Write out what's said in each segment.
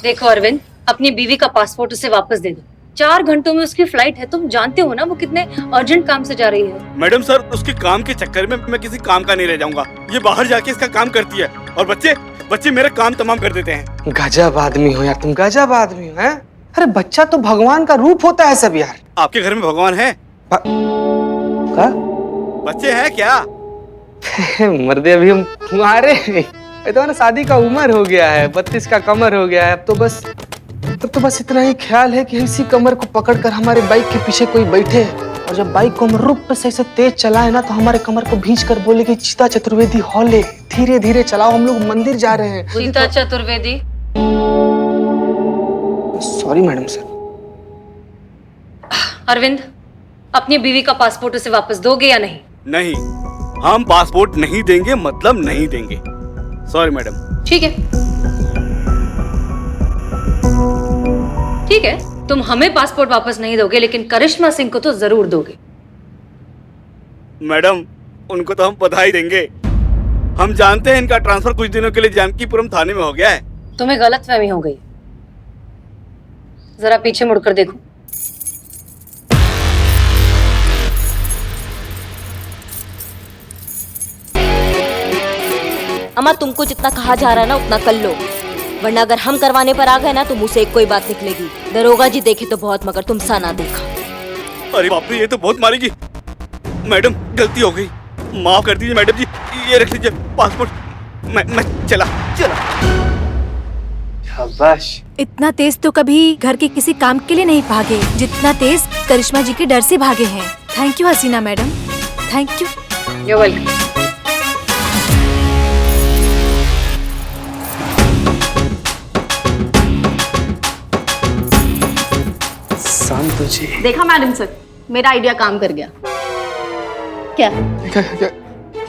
देखो अरविंद, अपनी बीवी का पासपोर्ट उसे वापस दे दो। 4 घंटों में उसकी फ्लाइट है, तुम जानते हो ना वो कितने अर्जेंट काम से जा रही है। मैडम सर, उसके काम के चक्कर में मैं किसी काम का नहीं रह जाऊंगा। ये बाहर जाके इसका काम करती है और बच्चे मेरा काम तमाम कर देते हैं। गजब आदमी हो यार तुम, गजब आदमी हो। हैं? अरे बच्चा तो भगवान का रूप होता है सब यार। आपके घर में भगवान है? क्या? बच्चे हैं क्या? मर्दे अभी हम तुम्हारे तो ना शादी का उम्र हो गया है, 32 का कमर हो गया है। अब तो बस इतना ही ख्याल है कि इसी कमर को पकड़कर हमारे बाइक के पीछे कोई बैठे और जब बाइक को हम रुक पे से तेज चलाए ना तो हमारे कमर को भींच कर बोले कि चीता चतुर्वेदी हौले, धीरे धीरे चलाओ, हम लोग मंदिर जा रहे हैं। Cheeta Chaturvedi? Sorry madam sir. Arvind, अपनी बीवी का पासपोर्ट उसे वापस दोगे या नहीं? नहीं, हम पासपोर्ट नहीं देंगे, मतलब नहीं देंगे। Sorry madam. ठीक है, ठीक है, तुम हमें पासपोर्ट वापस नहीं दोगे लेकिन करिश्मा सिंह को तो जरूर दोगे। मैडम, उनको तो हम बधाई देंगे। हम जानते हैं इनका ट्रांसफर कुछ दिनों के लिए जानकीपुरम थाने में हो गया है। तुम्हें गलतफहमी हो गई, जरा पीछे मुड़कर देखो। अम्मा, तुमको जितना कहा जा रहा है ना उतना कर लो, वरना अगर हम करवाने पर आ गए ना तो मुंह से एक कोई बात निकलेगी। दरोगा जी देखे तो बहुत, मगर तुम सा ना देखा। अरे बाप रे, ये तो बहुत मारेगी। मैडम, गलती हो गई, माफ कर दीजिए मैडम जी। ये रख लीजिए पासपोर्ट। मैं चला। शाबाश। इतना तेज तो कभी घर के किसी काम के लिए नहीं भागे जितना तेज करिश्मा जी के डर से भागे हैं। Thank you Hasina madam, thank you. You're welcome। शांत जी। देखा मैडम सर, मेरा आइडिया काम कर गया। क्या?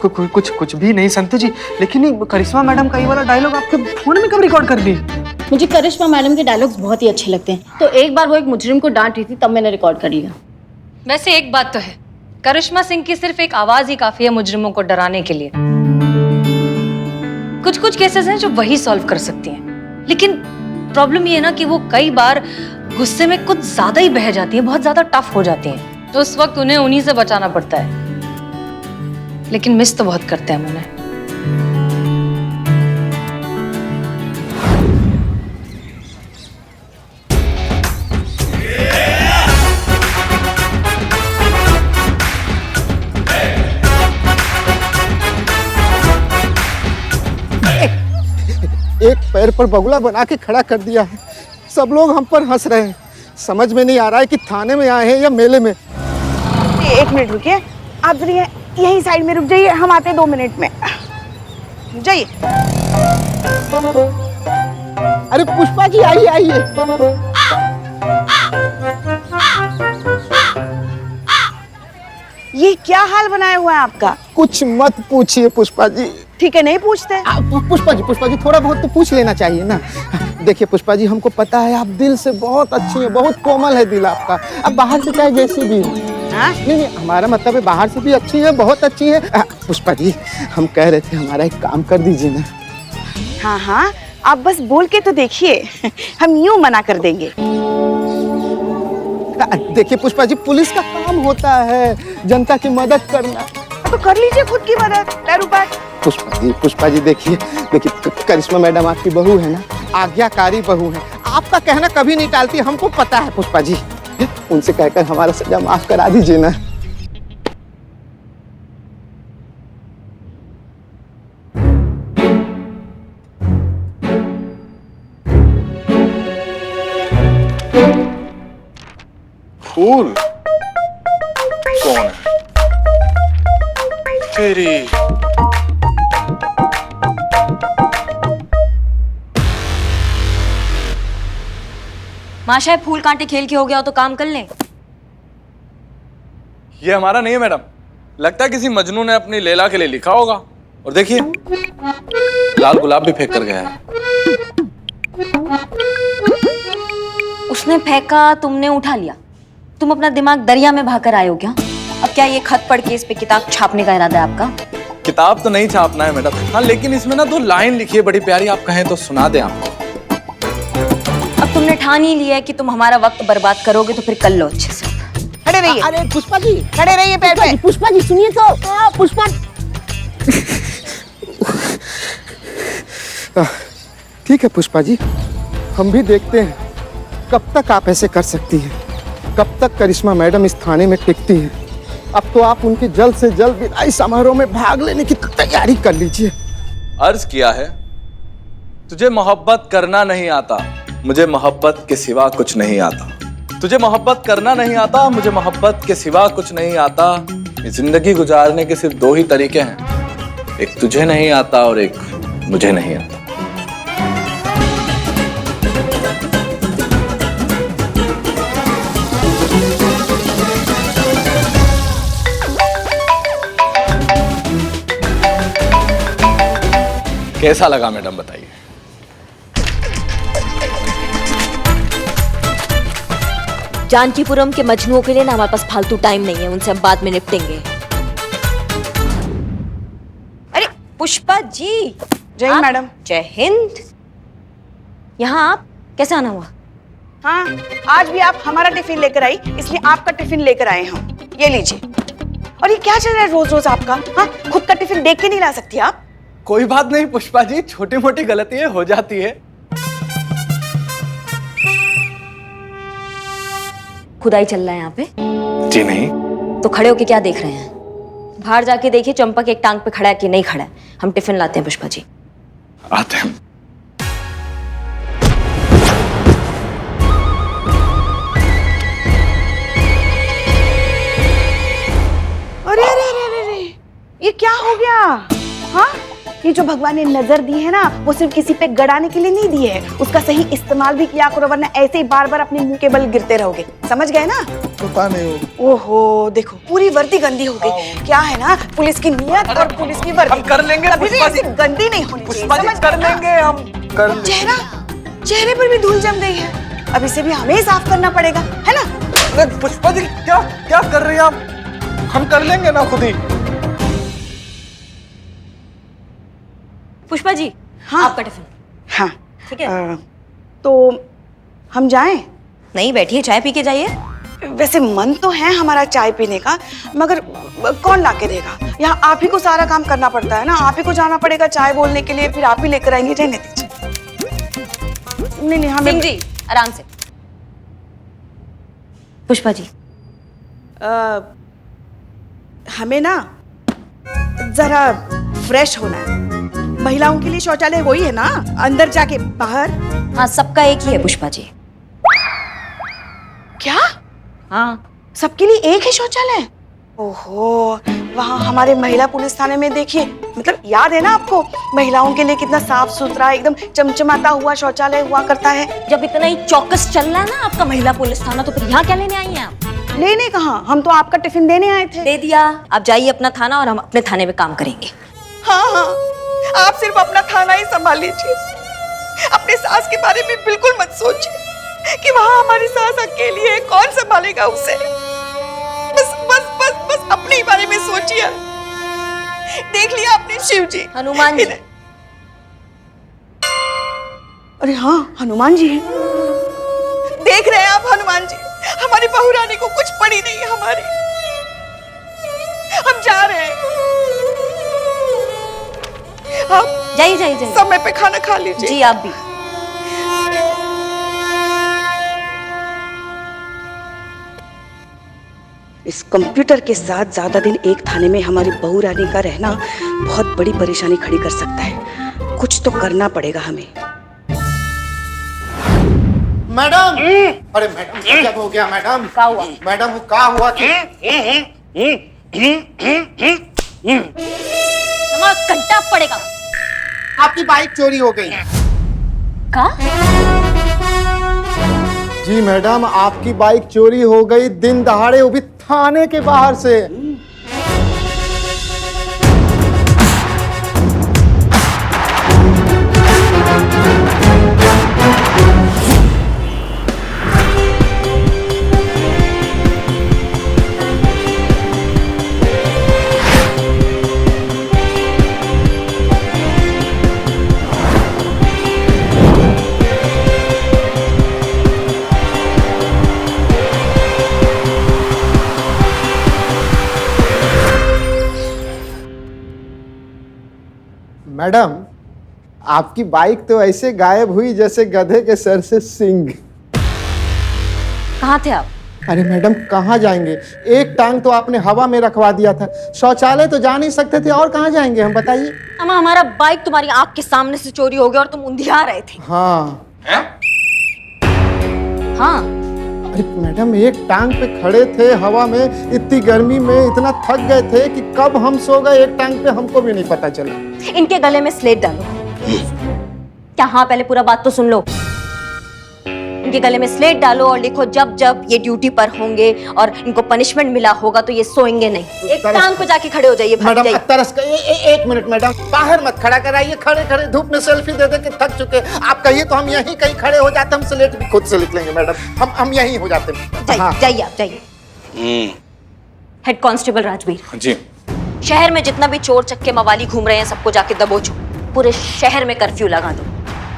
कुछ भी नहीं संतु जी, लेकिन ये करिश्मा मैडम का ये वाला डायलॉग आपके फोन में कब रिकॉर्ड कर दी? मुझे करिश्मा मैडम के डायलॉग्स बहुत ही अच्छे लगते हैं, तो एक बार वो एक मुजरिम को डांट रही थी तब मैंने रिकॉर्ड कर लिया। वैसे एक बात तो है, करिश्मा सिंह की सिर्फ एक आवाज ही काफी है मुजरिमों को डराने के लिए। कुछ केसेस हैं जो वही सॉल्व कर सकती हैं, लेकिन प्रॉब्लम ये है ना कि वो कई बार गुस्से में कुछ ज्यादा ही बह जाती है, बहुत ज्यादा टफ हो जाती हैं, तो उस वक्त उन्हें उन्हीं से बचाना पड़ता है। लेकिन मिस तो बहुत करते हैं उन्हें। एक पैर पर बगुला बना के खड़ा कर दिया है। सब लोग हम पर हंस रहे हैं। समझ में नहीं आ रहा है कि थाने में आए हैं या मेले में। 1 मिनट रुकिए, आप जरा यहीं साइड में रुक जाइए, हम आते हैं 2 मिनट में। जाइए। अरे पुष्पा जी, आइए आइए। ये क्या हाल बनाया हुआ है आपका? कुछ मत पूछिए पुष्पा जी। ठीक है, नहीं पूछते। पुष्पा जी थोड़ा बहुत तो पूछ लेना चाहिए ना। देखिए पुष्पा जी, हमको पता है आप दिल से बहुत अच्छी हैं, बहुत कोमल है दिल आपका। अब बाहर से चाहे जैसी भी हो। नहीं, हमारा मतलब है बाहर से भी अच्छी है, बहुत अच्छी है। पुष्पा जी, हम कह रहे थे हमारा एक काम कर दीजिए ना। हाँ, आप बस बोल के तो देखिए, हम यूं मना कर देंगे। देखिए पुष्पा जी, पुलिस का काम होता है जनता की मदद करना। तो कर लीजिए खुद की मदद, पैर ऊपर। पुष्पा जी देखिए करिश्मा मैडम आपकी बहू है ना, आज्ञाकारी बहू है। आपका कहना कभी नहीं टालती, हमको पता है पुष्पा जी। उनसे कहकर हमारा सजा माफ करा दीजिए ना। फूल कौन है? तेरी माशा, फूल कांटे खेल के हो गया हो तो काम कर लें। ये हमारा नहीं है मैडम, लगता है किसी मजनू ने अपनी लैला के लिए लिखा होगा। और देखिए, लाल गुलाब भी फेंक कर गया है। उसने फेंका, तुमने उठा लिया। तुम अपना दिमाग दरिया में बहाकर आए हो क्या? अब क्या ये खत पढ़ के इस पे किताब छापने का इरादा है आपका? किताब तो नहीं छापना है मैडम, हाँ, लेकिन इसमें ना 2 लाइन लिखी है बड़ी प्यारी, आप कहें तो सुना दें आपको। अब तुमने ठान ही लिया है कि तुम हमारा वक्त बर्बाद करोगे तो फिर कर लो अच्छे से। खड़े रहिए। अरे पुष्पा जी, खड़े रहिए पैर पे। पुष्पा जी सुनिए तो। पुष्पा ठीक है पुष्पा जी, हम भी देखते हैं कब तक आप ऐसे कर सकती हैं, कब तक करिश्मा मैडम इस थाने में टिकती हैं। अब तो आप उनके जल्द से जल्द विदाई समारोह में भाग लेने की तैयारी कर लीजिए। अर्ज किया है, तुझे मोहब्बत करना नहीं आता, मुझे मोहब्बत के सिवा कुछ नहीं आता। तुझे मोहब्बत करना नहीं आता, मुझे मोहब्बत के सिवा कुछ नहीं आता। जिंदगी गुजारने के सिर्फ दो ही तरीके हैं, एक तुझे नहीं आता और एक मुझे नहीं आता। कैसा लगा मैडम बताइए? जानकीपुरम के मजनुओं के लिए ना हमारे पास फालतू टाइम नहीं है, उनसे हम बाद में निपटेंगे। अरे पुष्पा जी। जय हिंद मैडम। जय हिंद। यहाँ आप कैसे आना हुआ? हाँ, आज भी आप हमारा टिफिन लेकर आई, इसलिए आपका टिफिन लेकर आए हम। ये लीजिए। और ये क्या चल रहा है रोज रोज आपका? हाँ, खुद का टिफिन देख के नहीं ला सकती आप? कोई बात नहीं पुष्पा जी, छोटी मोटी गलतियां हो जाती है। खुदाई चल रहा है यहाँ पे? जी नहीं। तो खड़े होके क्या देख रहे हैं? बाहर जाके देखिए चंपक एक टांग पे खड़ा है कि नहीं खड़ा है। हम टिफिन लाते हैं पुष्पा जी। आते हैं। अरे अरे अरे अरे अरे, ये क्या हो गया? हाँ, ये जो भगवान ने नजर दी है ना, वो सिर्फ किसी पे गड़ाने के लिए नहीं दी है, उसका सही इस्तेमाल भी किया करो, वरना ऐसे ही बार बार अपने मुंह के बल गिरते रहोगे। समझ गए ना? पता नहीं। ओहो, देखो पूरी वर्दी गंदी हो गई। क्या है ना, पुलिस की नियत और पुलिस की वर्दी हम कर लेंगे कभी भी पुष्पा जी। ऐसी गंदी नहीं होनी चाहिए। पुष्पा जी समझ कर गए ना? लेंगे हम, कर लेंगे। चेहरे पर भी धूल जम गई है, अब इसे भी हमें साफ करना पड़ेगा, है ना? पुष्पा जी क्या क्या कर रही हैं आप? हम कर लेंगे ना खुद ही। पुष्पा जी, हाँ। आपका टिफिन। हाँ ठीक है। तो हम जाएं? नहीं, बैठिए, चाय पी के जाइए। वैसे मन तो है हमारा चाय पीने का, मगर कौन लाके देगा? यहाँ आप ही को सारा काम करना पड़ता है ना, आप ही को जाना पड़ेगा चाय बोलने के लिए, फिर आप ही लेकर आएंगे। रहने दीजिए। नहीं नहीं, हमें सिंह जी आराम से। पुष्पा जी, हमें ना जरा फ्रेश होना है। महिलाओं के लिए शौचालय वही है ना, अंदर जाके बाहर? हाँ, सबका एक ही है पुष्पा जी। क्या? हाँ, सबके लिए एक ही शौचालय? ओहो, वहाँ हमारे महिला पुलिस थाने में देखिए, मतलब याद है ना आपको, महिलाओं के लिए कितना साफ सुथरा एकदम चमचमाता हुआ शौचालय हुआ करता है। जब इतना ही चौकस चल रहा है ना आपका महिला पुलिस थाना, तो फिर यहाँ क्या लेने आई हैं आप? लेने कहाँ, हम तो आपका टिफिन देने आए थे। दे दिया, आप जाइए अपना थाना और हम अपने थाने में काम करेंगे। हाँ हाँ, आप सिर्फ अपना थाना ही संभाल लीजिए, अपने सास के बारे में बिल्कुल मत सोचिए कि वहाँ हमारी सास अकेली है, कौन संभालेगा उसे। बस बस बस बस अपने ही बारे में सोचिए। देख लिया आपने शिव जी, हनुमान जी। अरे हाँ, हनुमान जी हैं। देख रहे हैं आप हनुमान जी, हमारी बहू रानी को कुछ पड़ी नहीं है हमारी। हम जा रहे हैं, आप जाइए जाइए जाइए। समय पे खाना खा लीजिए। जी आप भी। इस कंप्यूटर के साथ ज्यादा दिन एक थाने में हमारी बहू रानी का रहना बहुत बड़ी परेशानी खड़ी कर सकता है। कुछ तो करना पड़ेगा हमें। मैडम, अरे मैडम क्या हो गया मैडम? क्या हुआ? मैडम वो क्या हुआ? हमारा कट्टा पड़ेगा। आपकी बाइक चोरी हो गई। का? जी मैडम, आपकी बाइक चोरी हो गई दिन दहाड़े, वो भी थाने के बाहर से। मैडम, आपकी बाइक तो ऐसे गायब हुई जैसे गधे के सर से सींग। कहाँ थे आप? अरे मैडम, कहाँ जाएंगे? एक टांग तो आपने हवा में रखवा दिया था, शौचालय तो जा नहीं सकते थे, और कहाँ जाएंगे हम, बताइए। अम्मा, हमारा बाइक तुम्हारी आंख के सामने से चोरी हो गया और तुम उंधिया रहे थे। हाँ। हाँ। अरे मैडम, एक टांग पे खड़े थे हवा में, इतनी गर्मी में इतना थक गए थे कि कब हम सो गए एक टांग पे हमको भी नहीं पता चला। इनके गले में स्लेट डालो। क्या? हाँ, पहले पूरा बात तो सुन लो। इनके गले में स्लेट डालो और लिखो, जब जब ये ड्यूटी पर होंगे और इनको पनिशमेंट मिला होगा तो ये सोएंगे नहीं। एक टांग पे जाके खड़े हो जाइए। मैडम तरस का एक मिनट मैडम, बाहर मत खड़ा कराइए, खड़े खड़े धूप में सेल्फी दे दे के थक चुके। आप कहिए तो हम यहीं कहीं खड़े हो जाते, हम स्लेट भी खुद से लिख लेंगे मैडम, हम यहीं हो जाते। जाइए आप, जाइए। हेड कांस्टेबल राजवीर जी। शहर में जितना भी चोर चक्के मवाली घूम रहे हैं सबको जाके दबोचो। पूरे शहर में कर्फ्यू लगा दो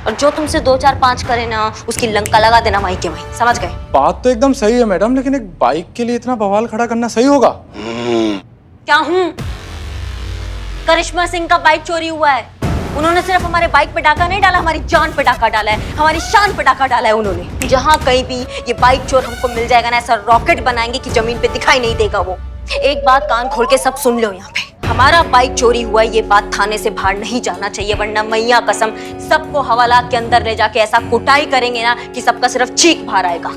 और जो तुमसे 2 4 5 करे ना उसकी लंका लगा देना वहीं के वहीं। समझ गए? बात तो एकदम सही है मैडम, लेकिन एक बाइक के लिए इतना बवाल खड़ा करना सही होगा? क्या हूँ? करिश्मा सिंह का बाइक चोरी हुआ है। उन्होंने सिर्फ हमारे बाइक पे डाका नहीं डाला, हमारी जान पे डाका डाला है, हमारी शान पे डाका डाला है उन्होंने। जहाँ कहीं भी ये बाइक चोर हमको मिल जाएगा ना, ऐसा रॉकेट बनाएंगे कि जमीन पे दिखाई नहीं देगा वो। एक बात कान खोल के सब सुन लो, यहाँ पे हमारा बाइक चोरी हुआ, ये बात थाने से बाहर नहीं जाना चाहिए, वरना मैया कसम सबको हवालात के अंदर ले जाके ऐसा कुटाई करेंगे ना कि सबका सिर्फ चीख बाहर आएगा।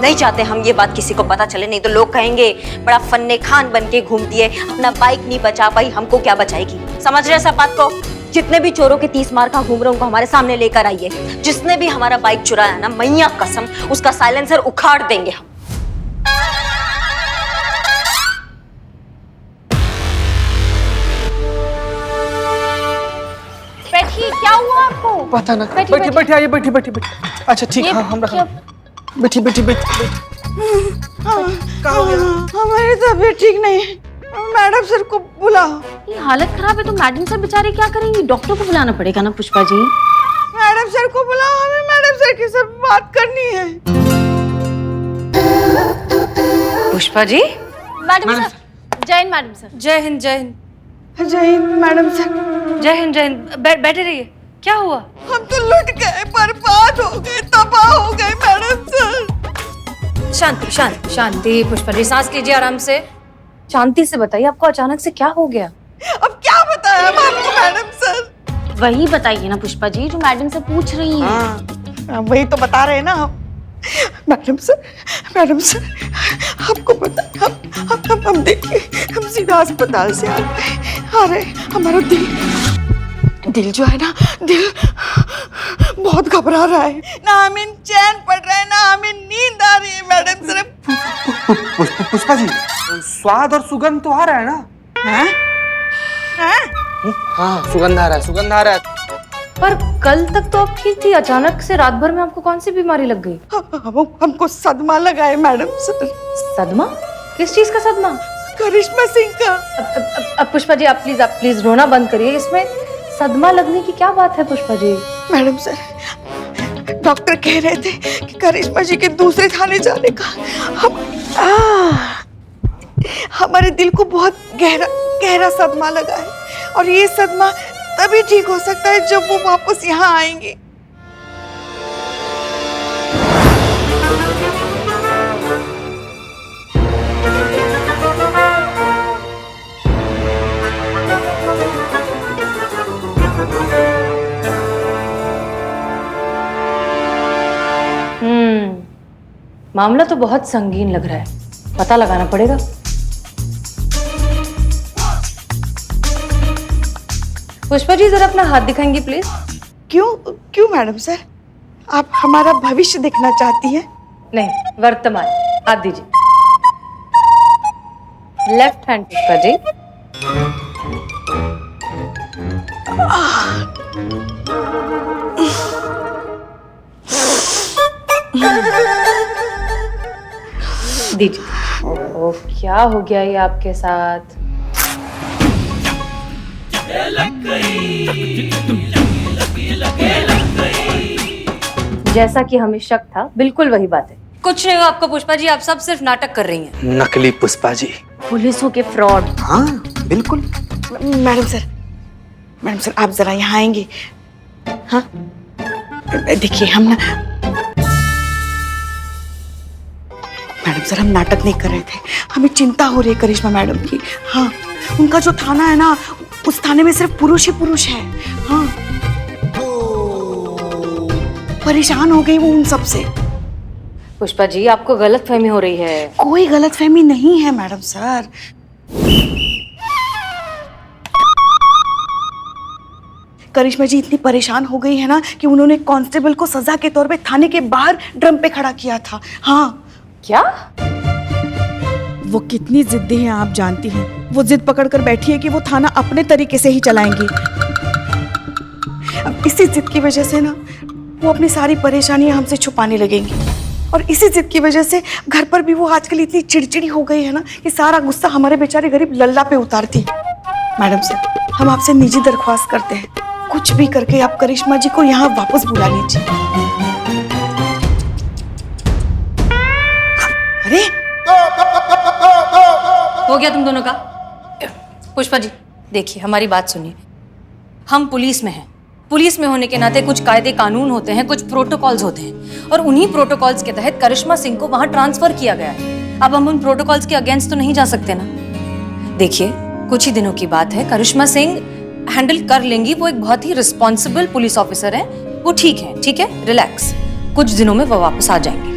नहीं चाहते हम ये बात किसी को पता चले, नहीं तो लोग कहेंगे बड़ा फन्ने खान बन के घूमती है, अपना बाइक नहीं बचा पाई, हमको क्या बचाएगी। समझ रहे सब बात को? जितने भी चोरों के 30 मार का घूम रहे उनको हमारे सामने लेकर आइए। जिसने भी हमारा बाइक चुराया ना, मैया कसम उसका साइलेंसर उखाड़ देंगे हम। बैठिए, क्या हुआ आपको? पता ना। बैठिए बैठिए, आइए बैठिए बैठिए बैठिए। अच्छा ठीक, हाँ हम रखा। बैठिए बैठिए बैठिए। हमारी तबीयत ठीक नहीं है, मैडम सर को बुलाओ। ये हालत खराब है तो मैडम सर बेचारे क्या करेंगी? डॉक्टर को बुलाना पड़ेगा ना पुष्पा जी। मैडम सर को बुलाओ, हमें मैडम सर के साथ बात करनी है। पुष्पा जी। मैडम सर, जय हिंद मैडम सर। जय हिंद। जय हिंद। जय हिंद मैडम सर। जय हिंद। जय हिंद। बैठे रहिए। क्या हुआ? हम तो लुट गए, बर्बाद हो गए, तबाह हो गए मैडम सर। शांति शांति शांति पुष्पा जी, सांस लीजिए आराम से। शांति से बताइए, आपको अचानक से क्या हो गया? अब क्या बताया आपको मैडम सर? वही बताइए ना पुष्पा जी जो मैडम से पूछ रही हैं। हाँ, वही तो बता रहे हैं ना हम। मैडम सर आपको पता, हम देखिए, हम सीधा अस्पताल से आ रहे, हमारा दिल जो है ना, दिल बहुत घबरा रहा है, ना हमें चैन पड़ रहा है, ना हमें नींद आ रही है मैडम सर। पुष्पा जी, स्वाद और सुगंध तो आ रहा है ना? हैं? हाँ, सुगंध आ रहा है, सुगंध आ रहा है। पर कल तक तो आप ठीक थी, अचानक से रात भर में आपको कौन सी बीमारी लग गई? हमको सदमा लगा है मैडम सर। सदमा? किस चीज का सदमा? करिश्मा सिंह का। अब पुष्पा जी आप प्लीज रोना बंद करिए। इसमें सदमा लगने की क्या बात है Pushpa ji? Madam sir, doctor कह रहे थे कि करिश्मा जी के दूसरे थाने जाने का हमारे दिल को बहुत गहरा सदमा लगा है, और ये सदमा तभी ठीक हो सकता है जब वो वापस यहाँ आएंगे। मामला तो बहुत संगीन लग रहा है, पता लगाना पड़ेगा। पुष्पा जी जरा अपना हाथ दिखाएंगी प्लीज। क्यों मैडम सर, आप हमारा भविष्य देखना चाहती हैं? नहीं, वर्तमान। हाथ दीजिए। Left hand Pushpa ji. दीजिए। ओह, क्या हो गया ये आपके साथ? जैसा कि हमें शक था, बिल्कुल वही बात है। कुछ नहीं हुआ आपको पुष्पा जी, आप सब सिर्फ नाटक कर रही हैं। नकली पुष्पा जी, पुलिसों के फ्रॉड। हाँ बिल्कुल। मैडम सर, मैडम सर आप जरा यहाँ आएंगे। हाँ देखिए हम ना मैडम सर हम नाटक नहीं कर रहे थे, हमें चिंता हो रही है करिश्मा मैडम की। हाँ उनका जो थाना है ना, उस थाने में सिर्फ पुरुष ही पुरुष है। हाँ परेशान हो गई वो उन सब से। पुष्पा जी आपको गलतफहमी हो रही है। कोई गलतफहमी नहीं है मैडम सर। करिश्मा जी इतनी परेशान हो गई है ना कि उन्होंने कांस्टेबल को सजा के तौर पे थाने के बाहर ड्रम पे खड़ा किया था। हाँ क्या? वो कितनी जिद्दी है आप जानती हैं। वो जिद पकड़ कर बैठी है कि वो थाना अपने तरीके से ही चलाएंगी। अब इसी जिद की वजह से ना वो अपनी सारी परेशानियां हमसे छुपाने लगेंगी, और इसी जिद की वजह से घर पर भी वो आजकल इतनी चिड़चिड़ी हो गई है ना कि सारा गुस्सा हमारे बेचारे गरीब लल्ला पे उतारती है। मैडम सर हम आपसे निजी दरख्वास्त करते हैं, कुछ भी करके आप करिश्मा जी को यहाँ वापस बुला लीजिए। अरे हो गया तुम दोनों का? पुष्पा जी देखिए हमारी बात सुनिए, हम पुलिस में हैं। पुलिस में होने के नाते कुछ कायदे कानून होते हैं, कुछ प्रोटोकॉल्स होते हैं, और उन्हीं प्रोटोकॉल्स के तहत करिश्मा सिंह को वहां ट्रांसफर किया गया है। अब हम उन प्रोटोकॉल्स के अगेंस्ट तो नहीं जा सकते ना। देखिए कुछ ही दिनों की बात है, करिश्मा सिंह हैंडल कर लेंगी। वो एक बहुत ही रिस्पॉन्सिबल पुलिस ऑफिसर है, वो ठीक है, रिलैक्स। कुछ दिनों में वो वापस आ जाएंगे।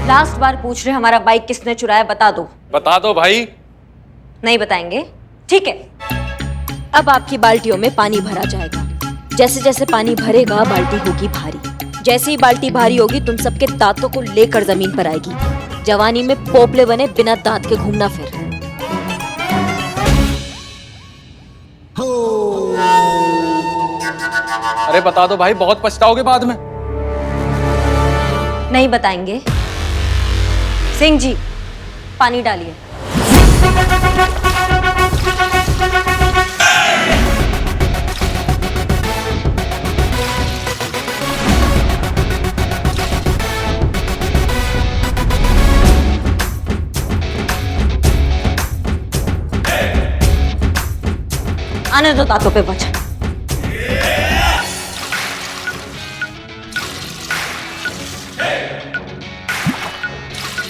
लास्ट बार पूछ रहे हमारा बाइक किसने चुराया, बता दो। बता दो भाई। नहीं बताएंगे, ठीक है। अब आपकी बाल्टियों में पानी भरा जाएगा। जैसे जैसे पानी भरेगा बाल्टी होगी भारी। जैसे ही बाल्टी भारी होगी तुम सबके दांतों को लेकर जमीन पर आएगी। जवानी में पोपले बने बिना दांत के घूमना फिर। अरे बता दो भाई, बहुत पछताओगे बाद में। नहीं बताएंगे। सिंह जी पानी डालिए। आने दो दांतों पे वचन।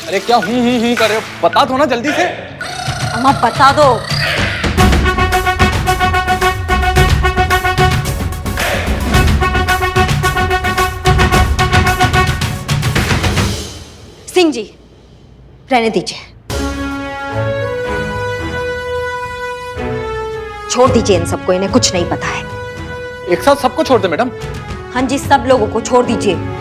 अरे क्या हूँ कर रहे हो? बता दो ना जल्दी से। अम्मा बता दो। सिंह जी रहने दीजिए, छोड़ दीजिए इन सबको, इन्हें कुछ नहीं पता है। एक साथ सबको छोड़ दे मैडम। हाँ जी सब लोगों को छोड़ दीजिए।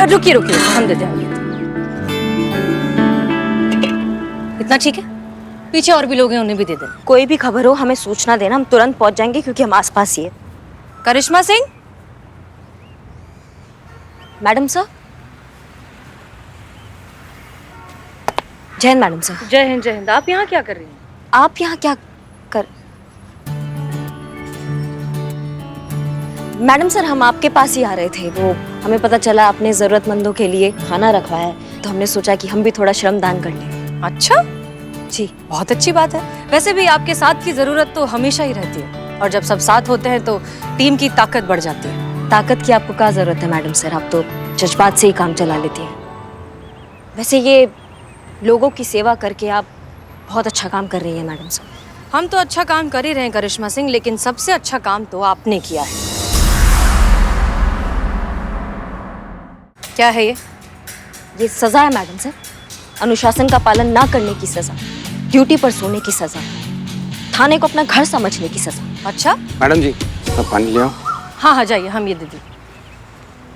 रुकिए रुकिए, हम देते हैं। इतना ठीक है, पीछे और भी लोग हैं, उन्हें भी दे देना। कोई भी खबर हो हमें सूचना देना, हम तुरंत पहुंच जाएंगे क्योंकि हम आसपास ही है। करिश्मा सिंह। Madam sir. जय हिंद मैडम सर। जय हिंद जय हिंद। आप यहाँ क्या कर रही हैं? आप यहाँ क्या कर? मैडम सर हम आपके पास ही आ रहे थे। वो हमें पता चला आपने जरूरतमंदों के लिए खाना रखवाया है, तो हमने सोचा कि हम भी थोड़ा श्रमदान कर लें। अच्छा जी बहुत अच्छी बात है। वैसे भी आपके साथ की जरूरत तो हमेशा ही रहती है, और जब सब साथ होते हैं तो टीम की ताकत बढ़ जाती है। ताकत की आपको क्या जरूरत है मैडम सर, आप तो जज्बात से ही काम चला लेती हैं। वैसे ये लोगों की सेवा करके आप बहुत अच्छा काम कर रही है मैडम सर। हम तो अच्छा काम कर ही रहे हैं करिश्मा सिंह, लेकिन सबसे अच्छा काम तो आपने किया है। क्या है ये सजा है मैडम सर, अनुशासन का पालन ना करने की सजा, ड्यूटी पर सोने की सजा, थाने को अपना घर समझने की सजा। अच्छा मैडम जी आप पानी ले आओ। हाँ हाँ जाइए, हम ये दे दी।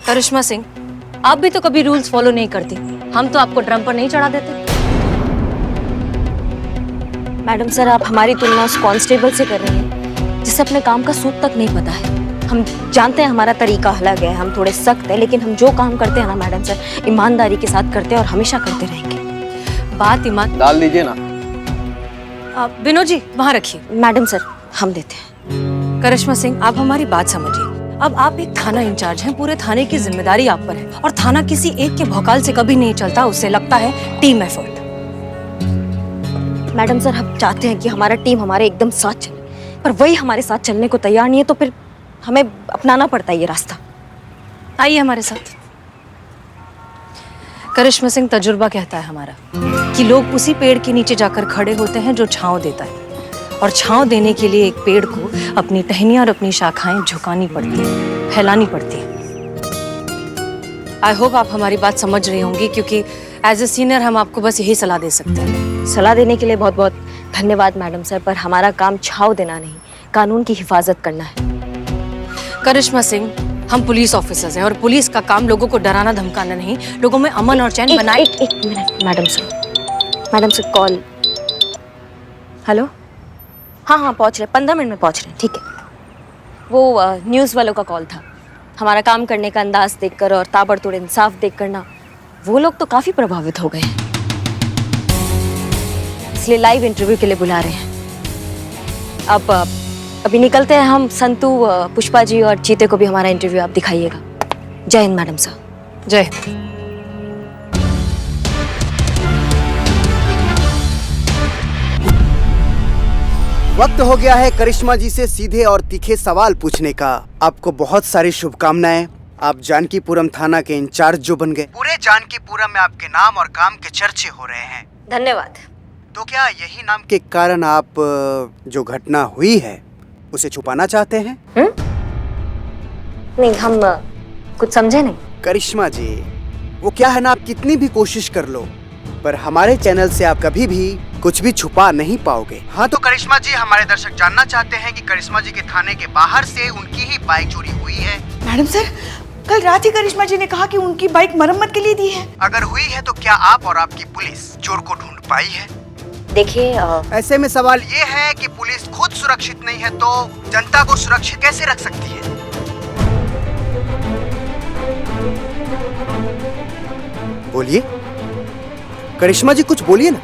करिश्मा सिंह, आप भी तो कभी रूल्स फॉलो नहीं करती। हम तो आपको ड्रम पर नहीं चढ़ा देते। मैडम सर, आप हमारी तुलना उस कांस्टेबल से कर रही हैं जिसे अपने काम का सूद तक नहीं पता है। हम जानते हैं हमारा तरीका अलग है, हम थोड़े सख्त हैं, लेकिन हम जो काम करते हैं ना मैडम सर, ईमानदारी के साथ करते हैं और हमेशा करते रहेंगे। बात ईमान। डाल दीजिए ना। विनोद जी वहाँ रखिए। मैडम सर, हम देते हैं। करिश्मा सिंह, आप हमारी बात समझिए। अब आप एक थाना इंचार्ज हैं, पूरे थाने की जिम्मेदारी आप पर है और थाना किसी एक के भौकाल से कभी नहीं चलता, उससे लगता है टीम एफर्ट। मैडम सर, हम चाहते हैं कि हमारा टीम हमारे एकदम साथ चले, पर वही हमारे साथ चलने को तैयार नहीं है, तो फिर हमें अपनाना पड़ता है ये रास्ता। आइए हमारे साथ। करिश्मा सिंह, तजुर्बा कहता है हमारा कि लोग उसी पेड़ के नीचे जाकर खड़े होते हैं जो छांव देता है, और छांव देने के लिए एक पेड़ को अपनी टहनियां और अपनी शाखाएं झुकानी पड़ती है, फैलानी पड़ती है। आई होप आप हमारी बात समझ रही होंगी, क्योंकि एज ए सीनियर हम आपको बस यही सलाह दे सकते हैं। सलाह देने के लिए बहुत बहुत धन्यवाद मैडम सर, पर हमारा काम छाव देना नहीं, कानून की हिफाजत करना है। करिश्मा सिंह, हम पुलिस ऑफिसर्स हैं और पुलिस का काम लोगों को डराना धमकाना नहीं, लोगों में अमन और चैन बनाए। एक minute madam sir call. Hello, हाँ पहुंच रहे, 15 मिनट में पहुंच रहे हैं। ठीक है। वो न्यूज़ वालों का कॉल था। हमारा काम करने का अंदाज देखकर और ताबड़तोड़ इंसाफ देखकर ना वो लोग तो काफी प्रभावित हो गए हैं, इसलिए लाइव इंटरव्यू के लिए बुला रहे हैं। अब अभी निकलते हैं हम। संतू, पुष्पा जी और चीते को भी हमारा इंटरव्यू आप दिखाइएगा। जय हिंद मैडम साहब। जय हिंद। वक्त हो गया है करिश्मा जी से सीधे और तीखे सवाल पूछने का। आपको बहुत सारी शुभकामनाएं। आप जानकीपुरम थाना के इंचार्ज जो बन गए, पूरे जानकीपुरम में आपके नाम और काम के चर्चे हो रहे हैं। धन्यवाद। तो क्या यही नाम के कारण आप जो घटना हुई है उसे छुपाना चाहते हैं? नहीं, हम कुछ समझे नहीं। करिश्मा जी, वो क्या है ना, आप कितनी भी कोशिश कर लो पर हमारे चैनल से आप कभी भी कुछ भी छुपा नहीं पाओगे। हाँ तो करिश्मा जी, हमारे दर्शक जानना चाहते हैं कि करिश्मा जी के थाने के बाहर से उनकी ही बाइक चोरी हुई है। मैडम सर, कल रात ही करिश्मा जी ने कहा कि उनकी बाइक मरम्मत के लिए दी है। अगर हुई है तो क्या आप और आपकी पुलिस चोर को ढूंढ पाई है? देखिए, ऐसे में सवाल ये है कि पुलिस खुद सुरक्षित नहीं है तो जनता को सुरक्षित कैसे रख सकती है? बोलिए करिश्मा जी, कुछ बोलिए ना।